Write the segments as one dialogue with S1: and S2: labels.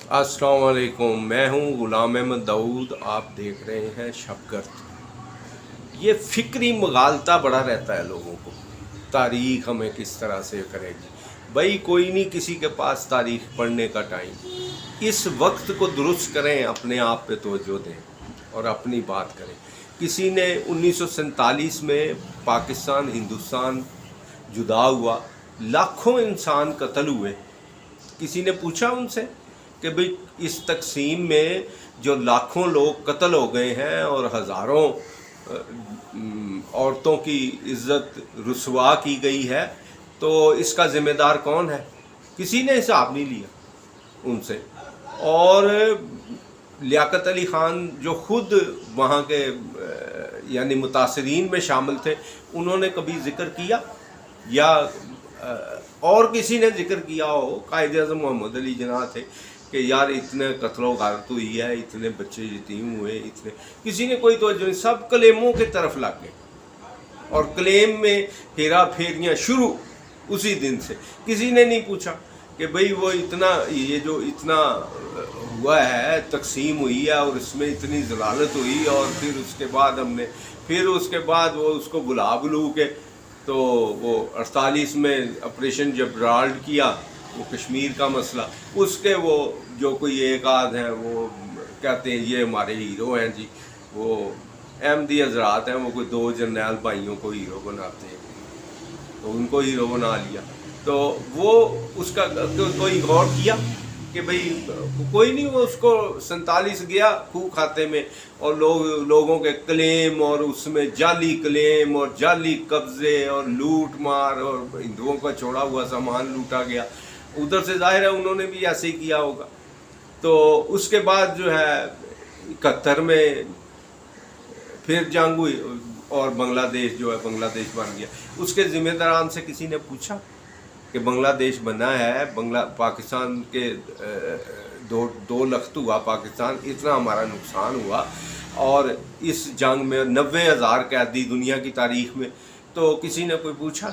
S1: अस्सलाम वालेकुम। मैं हूँ ग़ुलाम अहमद दाऊद। आप देख रहे हैं शबगर्द। ये फ़िक्री मगालता बड़ा रहता है लोगों को, तारीख़ हमें किस तरह से करेगी। भाई कोई नहीं किसी के पास तारीख़ पढ़ने का टाइम। इस वक्त को दुरुस्त करें, अपने आप पे तवज्जो दें और अपनी बात करें। किसी ने 1947 में पाकिस्तान हिंदुस्तान जुदा हुआ, लाखों इंसान कत्ल हुए। किसी ने पूछा उनसे कि भाई इस तकसीम में जो लाखों लोग कत्ल हो गए हैं और हज़ारों औरतों की इज़्ज़त रुसवा की गई है, तो इसका ज़िम्मेदार कौन है? किसी ने हिसाब नहीं लिया उनसे। और लियाकत अली ख़ान जो ख़ुद वहाँ के यानी मुतासरीन में शामिल थे, उन्होंने कभी ज़िक्र किया या और किसी ने जिक्र किया हो? कायद-ए-आज़म मोहम्मद अली जिन्ना थे कि यार इतने कत्लो गारत हुई है, इतने बच्चे यतीम हुए, इतने, किसी ने कोई तवज्जो नहीं। सब क्लेमों की तरफ लग गए और क्लेम में हेरा फेरियाँ शुरू उसी दिन से। किसी ने नहीं पूछा कि भाई वो इतना, ये जो इतना हुआ है, तकसीम हुई है और इसमें इतनी जलालत हुई, और फिर उसके बाद वो उसको बुला बुलू के, तो वो 48 में ऑपरेशन जबराल्ड किया, वो कश्मीर का मसला, उसके वो जो कोई एक आध हैं वो कहते हैं ये हमारे हीरो हैं जी, वो अहमदी हजरात हैं, वो कोई दो जर्नैल भाइयों को हीरो बनाते हैं, तो उनको हीरो बना लिया। तो वो उसका कोई गौर किया कि भाई कोई नहीं, वो उसको 47 गया खूह खाते में, और लोगों के क्लेम और उसमें जाली क्लेम और जाली कब्जे और लूट मार, और हिंदुओं का छोड़ा हुआ सामान लूटा गया। उधर से जाहिर है उन्होंने भी ऐसे ही किया होगा। तो उसके बाद जो है 71 में फिर जंग हुई और बांग्लादेश जो है, बांग्लादेश बन गया। उसके ज़िम्मेदारान से किसी ने पूछा कि बांग्लादेश बना है, पाकिस्तान के दो लख्त हुआ पाकिस्तान, इतना हमारा नुकसान हुआ, और इस जंग में 90,000 कैदी दुनिया की तारीख में। तो किसी ने कोई पूछा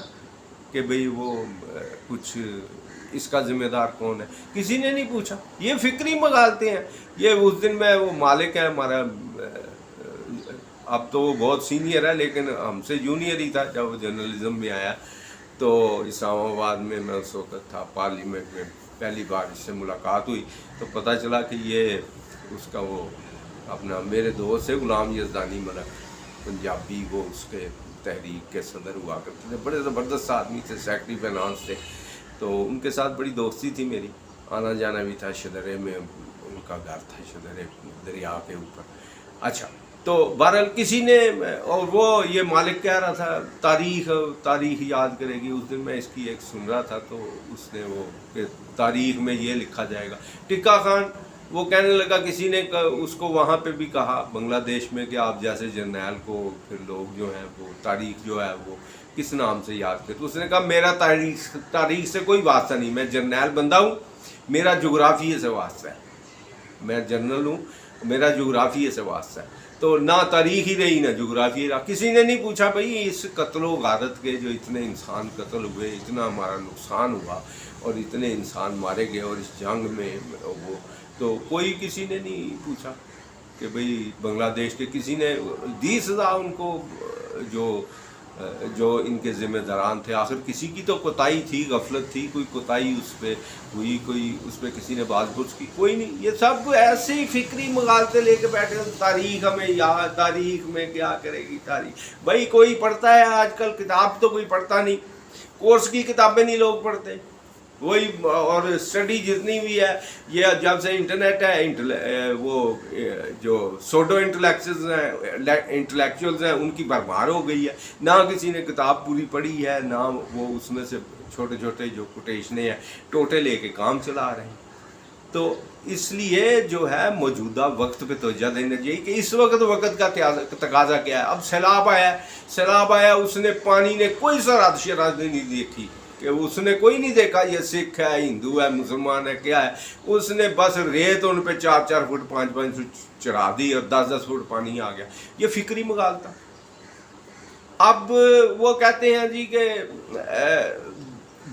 S1: कि भाई वो कुछ इसका ज़िम्मेदार कौन है? किसी ने नहीं पूछा। ये फ़िक्री मगालते हैं। ये उस दिन में वो मालिक है हमारा, अब तो वो बहुत सीनियर है लेकिन हमसे जूनियर ही था जब वो जर्नलिज्म में आया। तो इस्लामाबाद में मैं उस वक्त था, पार्लियामेंट में पहली बार इससे मुलाकात हुई, तो पता चला कि ये उसका वो अपना मेरे दोस्त है ग़ुलाम यज़दानी मलक, पंजाबी, वो उसके तहरीक के सदर हुआ करते थे, बड़े ज़बरदस्त आदमी थे, सेक्रेटरी फाइनेंस थे। तो उनके साथ बड़ी दोस्ती थी मेरी, आना जाना भी था। शदरे में उनका घर था, शदरे दरिया के ऊपर। अच्छा, तो बहरहाल किसी ने, और वो ये मालिक कह रहा था तारीख़ याद करेगी। उस दिन मैं इसकी एक सुन रहा था, तो उसने वो कि तारीख़ में ये लिखा जाएगा। टिक्का खान वो कहने लगा, किसी ने उसको वहाँ पे भी कहा बांग्लादेश में कि आप जैसे जर्नैल को फिर लोग जो हैं वो तारीख़ जो है वो किस नाम से याद करते। तो उसने कहा मेरा तारीख़ से कोई वास्ता नहीं, मैं जर्नैल बंदा हूँ, मेरा जोग्राफिए से वास्ता है, मैं जर्नल हूँ, मेरा जोग्राफिए से वास्ता है। तो ना तारीख़ ही रही ना जोग्राफी रहा। किसी ने नहीं पूछा भाई इस कत्लो गारत के जो इतने इंसान कत्ल हुए, इतना हमारा नुकसान हुआ और इतने इंसान मारे गए, और इस जंग में वो, तो कोई किसी ने नहीं पूछा कि भाई बांग्लादेश के किसी ने दी सज़ा उनको, जो इनके ज़िम्मेदारान थे। आखिर किसी की तो कोताही थी, गफलत थी, कोई कोताही उस पर हुई, कोई उस पर किसी ने बाज़ की, कोई नहीं। ये सब ऐसे ही फ़िक्री मगालते लेके बैठे, तारीख़ हमें याद, तारीख़ में क्या करेगी तारीख़। भाई कोई पढ़ता है आजकल? किताब तो कोई पढ़ता नहीं, कोर्स की किताबें नहीं लोग पढ़ते वही। और स्टडी जितनी भी है, ये जब से इंटरनेट है, वो जो सोडो इंटेलेक्चुअल्स हैं उनकी भरमार हो गई है। ना किसी ने किताब पूरी पढ़ी है, ना वो उसमें से छोटे छोटे जो कोटेशनें हैं टोटे लेके काम चला रहे हैं। तो इसलिए जो है मौजूदा वक्त पे तवज्जो देना चाहिए कि इस वक्त का तकाजा क्या है। अब सैलाब आया, उसने पानी ने कोई शरारत शरारत नहीं देखी कि उसने कोई नहीं देखा ये सिख है, हिंदू है, मुसलमान है, क्या है। उसने बस रेत उन पे 4-4 फुट 5-5 फुट चढ़ा दी और 10-10 फुट पानी आ गया। ये फिक्री मगालता। अब वो कहते हैं जी कि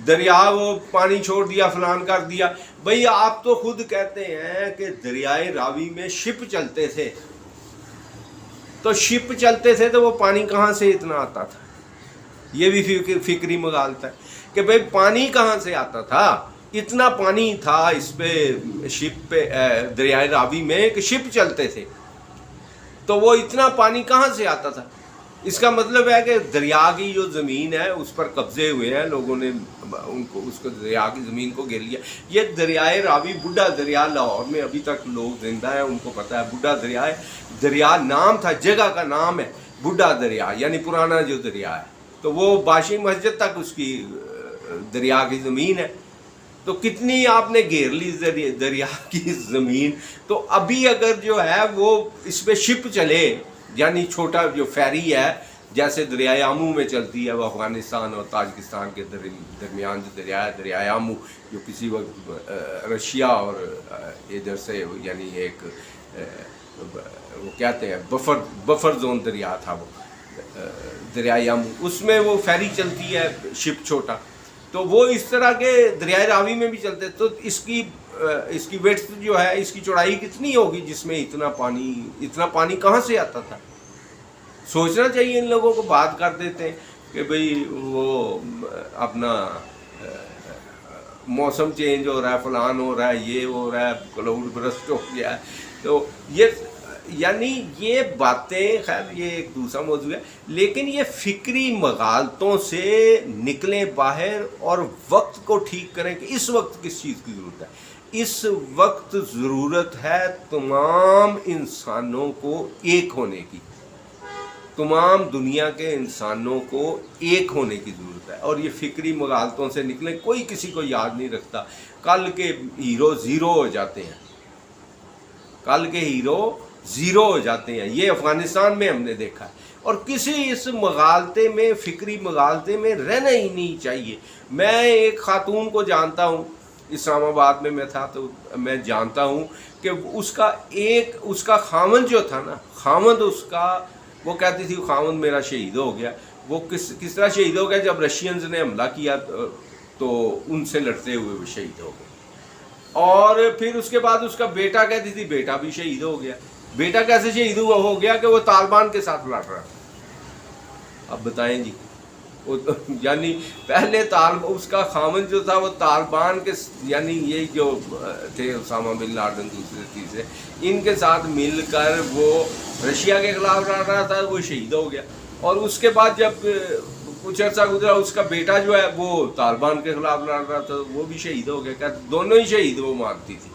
S1: دریا وہ پانی چھوڑ دیا، فلان کر دیا. بھئی آپ تو خود کہتے ہیں کہ دریائے راوی میں شپ چلتے تھے، تو شپ چلتے تھے تو وہ پانی کہاں سے اتنا آتا تھا؟ یہ بھی فکری مغالطہ ہے کہ بھئی پانی کہاں سے آتا تھا؟ اتنا پانی تھا اس پہ شپ پہ دریائے راوی میں کہ شپ چلتے تھے، تو وہ اتنا پانی کہاں سے آتا تھا؟ اس کا مطلب ہے کہ دریا کی جو زمین ہے اس پر قبضے ہوئے ہیں لوگوں نے، اس کو دریا کی زمین کو گھیر لیا. یہ دریائے راوی بڈھا دریا لاہور میں ابھی تک لوگ زندہ ہیں، ان کو پتہ ہے بڈھا دریا ہے. دریا نام تھا، جگہ کا نام ہے بڈھا دریا، یعنی پرانا جو دریا ہے. تو وہ باشی مسجد تک اس کی دریا کی زمین ہے. تو کتنی آپ نے گھیر لی دریا کی زمین. تو ابھی اگر جو ہے وہ اس پہ شپ چلے، یعنی چھوٹا جو فیری ہے جیسے دریائے آمو میں چلتی ہے، وہ افغانستان اور تاجکستان کے درمیان جو دریا ہے، دریائے آمو، جو کسی وقت رشیا اور ادھر سے یعنی ایک وہ کہتے ہیں بفر زون دریا تھا وہ دریائے آمو، اس میں وہ فیری چلتی ہے شپ چھوٹا. تو وہ اس طرح کے دریائے راوی میں بھی چلتے. تو اس کی ویڈتھ جو ہے، اس کی چوڑائی کتنی ہوگی جس میں اتنا پانی کہاں سے آتا تھا؟ سوچنا چاہیے ان لوگوں کو. بات کر دیتے ہیں کہ بھئی وہ اپنا موسم چینج ہو رہا ہے، فلان ہو رہا ہے، یہ ہو رہا ہے، کلاؤڈ برسٹ ہو گیا ہے. تو یہ باتیں، خیر یہ ایک دوسرا موضوع ہے، لیکن یہ فکری مغالطوں سے نکلیں باہر اور وقت کو ٹھیک کریں کہ اس وقت کس چیز کی ضرورت ہے. اس وقت ضرورت ہے تمام انسانوں کو ایک ہونے کی، تمام دنیا کے انسانوں کو ایک ہونے کی ضرورت ہے. اور یہ فکری مغالطوں سے نکلیں. کوئی کسی کو یاد نہیں رکھتا. کل کے ہیرو زیرو ہو جاتے ہیں، کل کے ہیرو زیرو ہو جاتے ہیں. یہ افغانستان میں ہم نے دیکھا ہے. اور کسی اس مغالطے میں، فکری مغالطے میں رہنا ہی نہیں چاہیے. میں ایک خاتون کو جانتا ہوں، اسلام آباد میں میں تھا تو میں جانتا ہوں کہ اس کا خاوند جو تھا نا، خاوند اس کا، وہ کہتی تھی خاوند میرا شہید ہو گیا. وہ کس طرح شہید ہو گیا؟ جب رشینز نے حملہ کیا تو ان سے لڑتے ہوئے وہ شہید ہو گئے. اور پھر اس کے بعد اس کا بیٹا، کہتی تھی بیٹا بھی شہید ہو گیا. بیٹا کیسے شہید ہو گیا؟ کہ وہ طالبان کے ساتھ لڑ رہا تھا. اب بتائیں جی، یعنی پہلے اس کا خامن جو تھا وہ طالبان کے، یعنی یہ جو تھے اسامہ بن لادن، دوسرے تیسرے، ان کے ساتھ مل کر وہ رشیا کے خلاف لڑ رہا تھا، وہ شہید ہو گیا. اور اس کے بعد جب کچھ عرصہ گزرا، اس کا بیٹا جو ہے وہ طالبان کے خلاف لڑ رہا تھا، وہ بھی شہید ہو گیا. دونوں ہی شہید وہ مانتی تھی.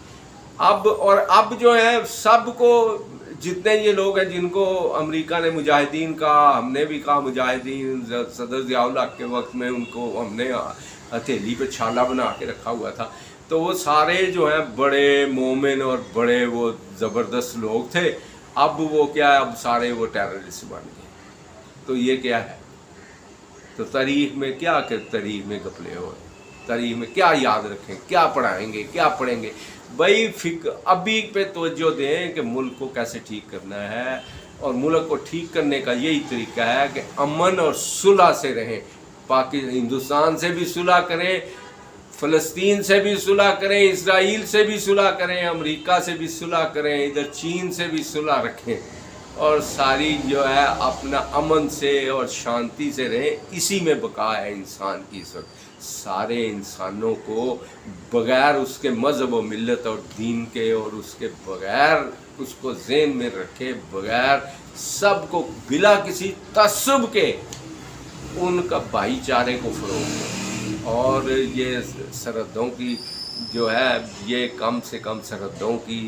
S1: اب جو ہے سب کو، جتنے یہ لوگ ہیں جن کو امریکہ نے مجاہدین کہا، ہم نے بھی کہا مجاہدین، صدر ضیاء الحق کے وقت میں ان کو ہم نے ہتھیلی پہ چھالا بنا کے رکھا ہوا تھا. تو وہ سارے جو ہیں بڑے مومن اور بڑے وہ زبردست لوگ تھے. اب وہ کیا ہے، اب سارے وہ ٹیررسٹ بن گئے. تو یہ کیا ہے؟ تو تاریخ میں کیا کہ تاریخ میں گپلے ہو، تاریخ میں کیا یاد رکھیں، کیا پڑھائیں گے، کیا پڑھیں گے؟ بھائی ابھی پہ توجہ دیں کہ ملک کو کیسے ٹھیک کرنا ہے. اور ملک کو ٹھیک کرنے کا یہی طریقہ ہے کہ امن اور صلح سے رہیں. ہندوستان سے بھی صلح کریں، فلسطین سے بھی صلح کریں، اسرائیل سے بھی صلح کریں، امریکہ سے بھی صلح کریں، ادھر چین سے بھی صلح رکھیں، اور ساری جو ہے اپنا امن سے اور شانتی سے رہیں. اسی میں بقا ہے انسان کی. اس وقت سارے انسانوں کو بغیر اس کے مذہب و ملت اور دین کے، اور اس کے بغیر اس کو ذہن میں رکھے بغیر، سب کو بلا کسی تعصب کے ان کا بھائی چارے کو فروغ دیں. اور یہ سرحدوں کی جو ہے، یہ کم سے کم سرحدوں کی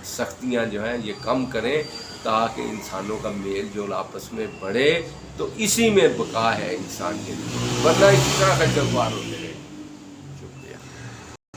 S1: سختیاں جو ہیں یہ کم کریں تاکہ انسانوں کا میل جول آپس میں بڑھے. تو اسی میں بقا ہے انسان کے لیے، ورنہ اسی طرح کا جلوار ہوتے ہیں.